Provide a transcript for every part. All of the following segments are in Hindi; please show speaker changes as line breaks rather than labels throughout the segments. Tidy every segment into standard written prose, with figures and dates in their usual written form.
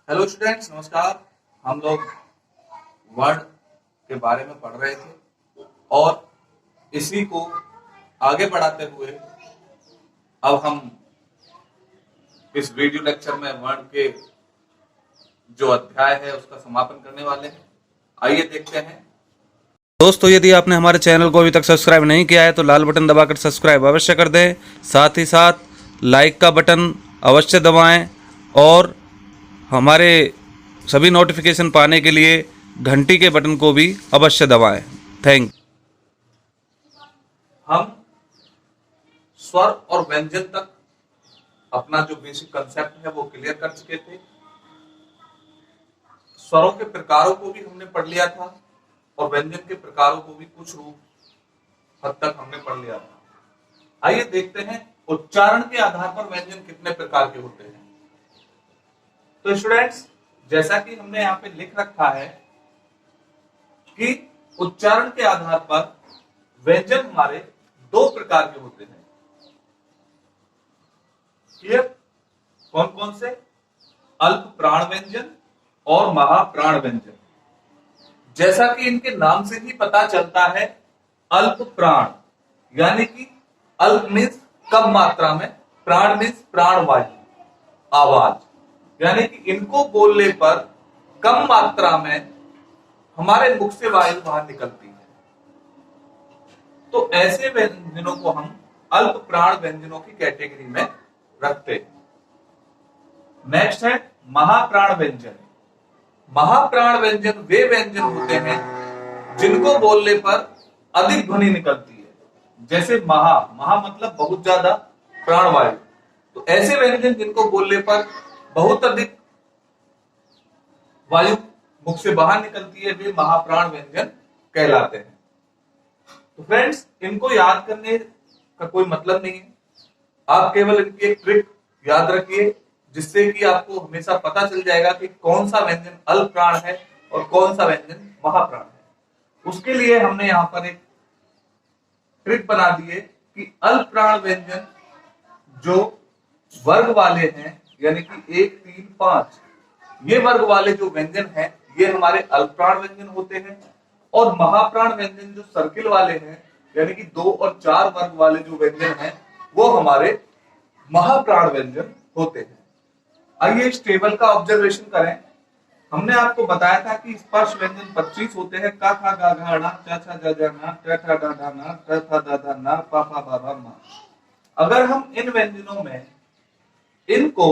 हेलो स्टूडेंट्स, नमस्कार। हम लोग वर्ड के बारे में पढ़ रहे थे और इसी को आगे बढ़ाते हुए अब हम इस वीडियो लेक्चर में वर्ड के जो अध्याय है उसका समापन करने वाले हैं। आइए देखते हैं।
दोस्तों, यदि आपने हमारे चैनल को अभी तक सब्सक्राइब नहीं किया है तो लाल बटन दबाकर सब्सक्राइब अवश्य कर दें। साथ ही साथ लाइक का बटन अवश्य दबाएं और हमारे सभी नोटिफिकेशन पाने के लिए घंटी के बटन को भी अवश्य दबाएं। थैंक
हम स्वर और व्यंजन तक अपना जो बेसिक कंसेप्ट है वो क्लियर कर चुके थे। स्वरों के प्रकारों को भी हमने पढ़ लिया था और व्यंजन के प्रकारों को भी कुछ रूप हद तक हमने पढ़ लिया था। आइए देखते हैं उच्चारण के आधार पर व्यंजन कितने प्रकार के होते हैं। तो स्टूडेंट्स, जैसा कि हमने यहाँ पे लिख रखा है कि उच्चारण के आधार पर व्यंजन हमारे दो प्रकार के होते हैं। क्लियर? कौन कौन से? अल्प प्राण व्यंजन और महाप्राण व्यंजन। जैसा कि इनके नाम से ही पता चलता है, अल्प प्राण यानी कि अल्प मीन्स कम मात्रा में, प्राण मीन्स प्राणवायु, आवाज, यानी कि इनको बोलने पर कम मात्रा में हमारे मुख से वायु बाहर निकलती है। तो ऐसे व्यंजनों को हम अल्प प्राण व्यंजनों की कैटेगरी में रखते हैं। नेक्स्ट है महाप्राण व्यंजन। महाप्राण व्यंजन वे व्यंजन होते हैं जिनको बोलने पर अधिक ध्वनि निकलती है। जैसे महा, महा मतलब बहुत ज्यादा, प्राणवायु। तो ऐसे व्यंजन जिनको बोलने पर बहुत अधिक वायु मुख से बाहर निकलती है, वे महाप्राण व्यंजन कहलाते हैं। तो फ्रेंड्स, इनको याद करने का कोई मतलब नहीं है। आप केवल इनकी एक ट्रिक याद रखिए, जिससे कि आपको हमेशा पता चल जाएगा कि कौन सा व्यंजन अल्प प्राण है और कौन सा व्यंजन महाप्राण है। उसके लिए हमने यहां पर एक ट्रिक बना दी है कि अल्प प्राण व्यंजन जो वर्ग वाले हैं, यानी कि 1, 3, 5, ये वर्ग वाले जो व्यंजन हैं ये हमारे अल्प प्राण व्यंजन होते हैं। और महाप्राण व्यंजन जो सर्किल वाले हैं, यानी कि 2 और 4 वर्ग वाले जो व्यंजन हैं वो हमारे महाप्राण व्यंजन होते हैं। आइए इस टेबल का ऑब्जर्वेशन करें। हमने आपको बताया था कि स्पर्श व्यंजन 25 होते हैं। का खा गा घा णा, चा छा जा जा ना, ट ठा डा डा ना, ट था दा दा ना, पा फा बा बा मा। अगर हम इन व्यंजनों में इनको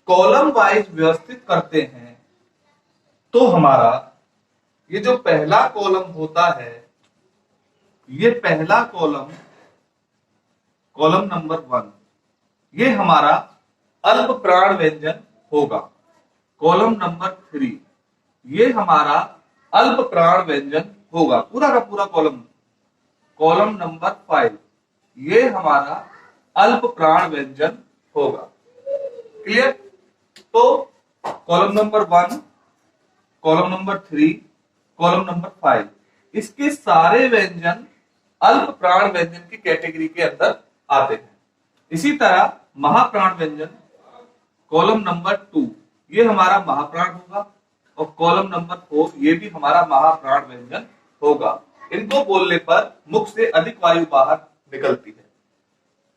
कॉलम वाइज व्यवस्थित करते हैं तो हमारा ये जो पहला कॉलम होता है, ये पहला कॉलम, कॉलम नंबर 1, ये हमारा अल्प प्राण व्यंजन होगा। कॉलम नंबर 3 ये हमारा अल्प प्राण व्यंजन होगा, पूरा का पूरा कॉलम। कॉलम नंबर 5 ये हमारा अल्प प्राण व्यंजन होगा। क्लियर? तो column number 1, column number 3, column number 5, इसके सारे व्यंजन अल्प प्राण व्यंजन की कैटेगरी के अंदर आते हैं। इसी तरह महाप्राण व्यंजन, कॉलम नंबर 2 ये हमारा महाप्राण होगा और कॉलम नंबर 4 ये भी हमारा महाप्राण व्यंजन होगा। इनको बोलने पर मुख से अधिक वायु बाहर निकलती है।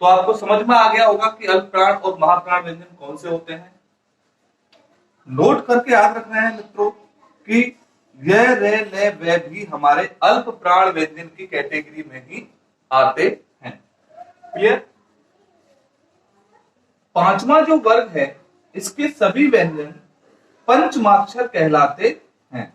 तो आपको समझ में आ गया होगा कि अल्प प्राण और महाप्राण व्यंजन कौन से होते हैं। नोट करके याद रखना है मित्रों कि यह रे ले वे भी हमारे अल्प प्राण व्यंजन की कैटेगरी में ही आते हैं। क्लियर? पांचवा जो वर्ग है, इसके सभी व्यंजन पंचमाक्षर कहलाते हैं।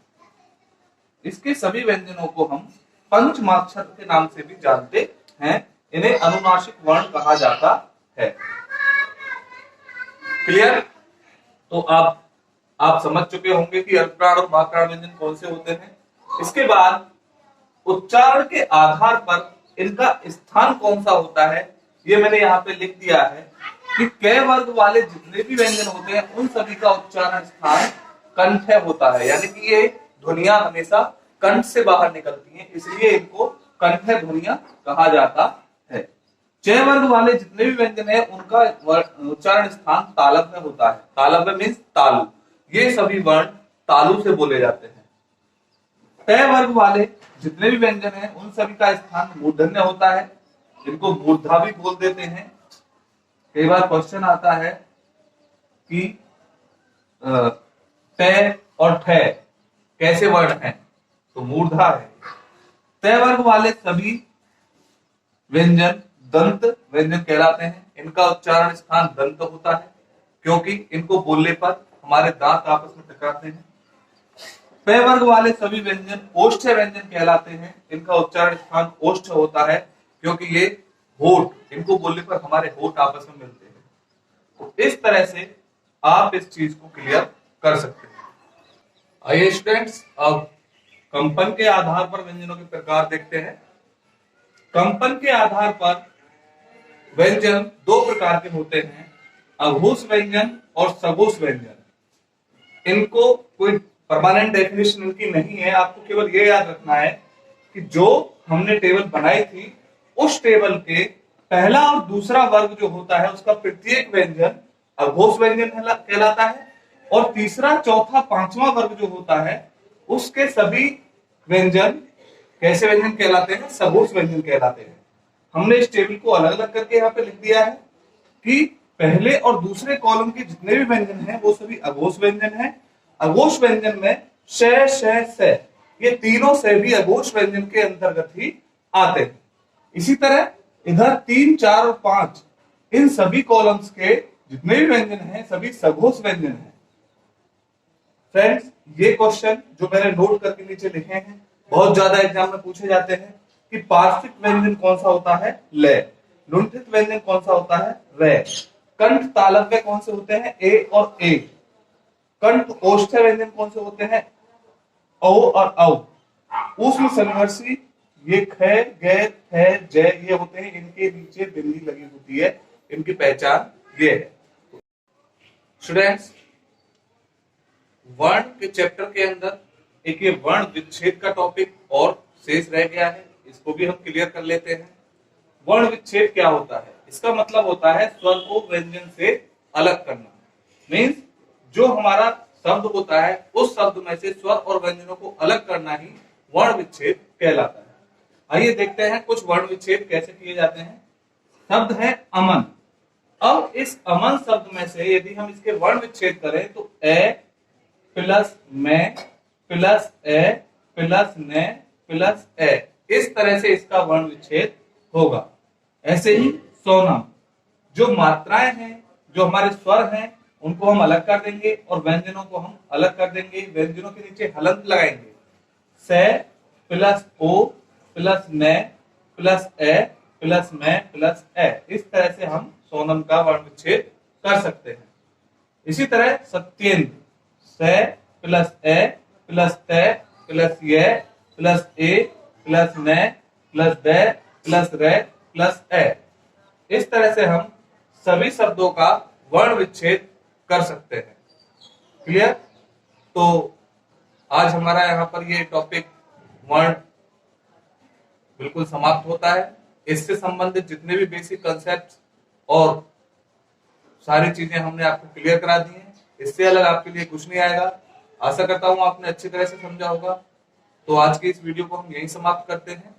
इसके सभी व्यंजनों को हम पंचमाक्षर के नाम से भी जानते हैं। इन्हें अनुनासिक वर्ण कहा जाता है। क्लियर? तो आप समझ चुके होंगे कि अल्प प्राण और महाप्राण व्यंजन कौन से होते हैं। इसके बाद उच्चारण के आधार पर इनका स्थान कौन सा होता है, ये मैंने यहाँ पे लिख दिया है कि क वर्ग वाले जितने भी व्यंजन होते हैं उन सभी का उच्चारण स्थान कंठ होता है, यानी कि ये ध्वनियां हमेशा कंठ से बाहर निकलती हैं, इसलिए इनको कंठ ध्वनियां कहा जाता है। च वर्ग वाले जितने भी व्यंजन है उनका उच्चारण स्थान तालव्य होता है। तालव्य मीन्स तालु, ये सभी वर्ण तालु से बोले जाते हैं। तय वर्ग वाले जितने भी व्यंजन हैं उन सभी का स्थान मूर्धन्य होता है, जिनको मूर्धा भी बोल देते हैं। कई बार क्वेश्चन आता है कि तय और ठय कैसे वर्ण हैं, तो मूर्धा है। तय वर्ग वाले सभी व्यंजन दंत व्यंजन कहलाते हैं। इनका उच्चारण स्थान दंत होता है, क्योंकि इनको बोलने पर हमारे दांत आपस में टकराते हैं। पेय वर्ग वाले सभी व्यंजन ओष्ठ व्यंजन कहलाते हैं। इनका उच्चारण स्थान ओष्ठ होता है, क्योंकि ये होठ, इनको बोलने पर हमारे होठ आपस में मिलते हैं। तो इस तरह से आप इस चीज को क्लियर कर सकते हैं। आइए स्टूडेंट्स, अब कंपन के आधार पर व्यंजनों के प्रकार देखते हैं। कंपन के आधार पर व्यंजन दो प्रकार के होते हैं, अघोष व्यंजन और सघोष व्यंजन। इनको कोई परमानेंट डेफिनेशन इनकी नहीं है, आपको केवल ये याद रखना है कि जो हमने टेबल बनाई थी उस टेबल के पहला और दूसरा वर्ग जो होता है उसका प्रत्येक व्यंजन अघोष व्यंजन कहलाता है, और तीसरा चौथा पांचवा वर्ग जो होता है उसके सभी व्यंजन कैसे व्यंजन कहलाते हैं, सघोष व्यंजन कहलाते हैं। हमने इस टेबल को अलग अलग करके यहाँ पे लिख दिया है कि पहले और दूसरे कॉलम के जितने भी व्यंजन हैं वो सभी अघोष व्यंजन हैं। अघोष व्यंजन में श, श, स, ये तीनों से भी अघोष व्यंजन के अंतर्गत ही आते हैं। इसी तरह इधर 3, 4 और 5 इन सभी कॉलम्स के जितने भी व्यंजन हैं सभी सघोष व्यंजन हैं। फ्रेंड्स, ये क्वेश्चन जो मैंने नोट करके नीचे लिखे हैं बहुत ज्यादा एग्जाम में पूछे जाते हैं कि पार्श्विक व्यंजन कौन सा होता है, ले। लुंठित व्यंजन कौन सा होता है, रे। कंठ तालव्य कौन से होते हैं, ए और ए। कंठ ओष्ठ व्यंजन कौन से होते हैं, औ और औ। ऊष्म संघर्षी ये ख, ग, थ, ज ये होते हैं, इनके नीचे बिंदी लगी होती है, इनकी पहचान ये है। स्टूडेंट्स, वर्ण के चैप्टर के अंदर एक ये वर्ण विच्छेद का टॉपिक और शेष रह गया है, इसको भी हम क्लियर कर लेते हैं। वर्ण विच्छेद क्या होता है? इसका मतलब होता है स्वर को व्यंजन से अलग करना। मीन्स जो हमारा शब्द होता है उस शब्द में से स्वर और व्यंजनों को अलग करना ही वर्ण विच्छेद कहलाता है। आइए देखते हैं कुछ वर्ण विच्छेद कैसे किए जाते हैं। शब्द है अमन। अब इस अमन शब्द में से यदि हम इसके वर्ण विच्छेद करें तो ए प्लस में प्लस ए प्लस ने प्लस ए, इस तरह से इसका वर्ण विच्छेद होगा। ऐसे ही सोनम, जो मात्राएं हैं, जो हमारे स्वर हैं, उनको हम अलग कर देंगे और व्यंजनों को हम अलग कर देंगे। व्यंजनों के नीचे हलंत लगाएंगे। से प्लस ओ प्लस ने प्लस ए प्लस में प्लस ए, इस तरह से हम सोनम का वर्ण विच्छेद कर सकते हैं। इसी तरह सत्येंद्र, से प्लस ए प्लस ते प्लस ये प्लस ए प्लस ने प्लस दे प्लस रे प्लस ए, इस तरह से हम सभी शब्दों का वर्ण विच्छेद कर सकते हैं। क्लियर? तो आज हमारा यहाँ पर ये टॉपिक वर्ण बिल्कुल समाप्त होता है। इससे संबंधित जितने भी बेसिक कंसेप्ट और सारी चीजें हमने आपको क्लियर करा दी हैं। इससे अलग आपके लिए कुछ नहीं आएगा। आशा करता हूं आपने अच्छी तरह से समझा होगा। तो आज की इस वीडियो को हम यहीं समाप्त करते हैं।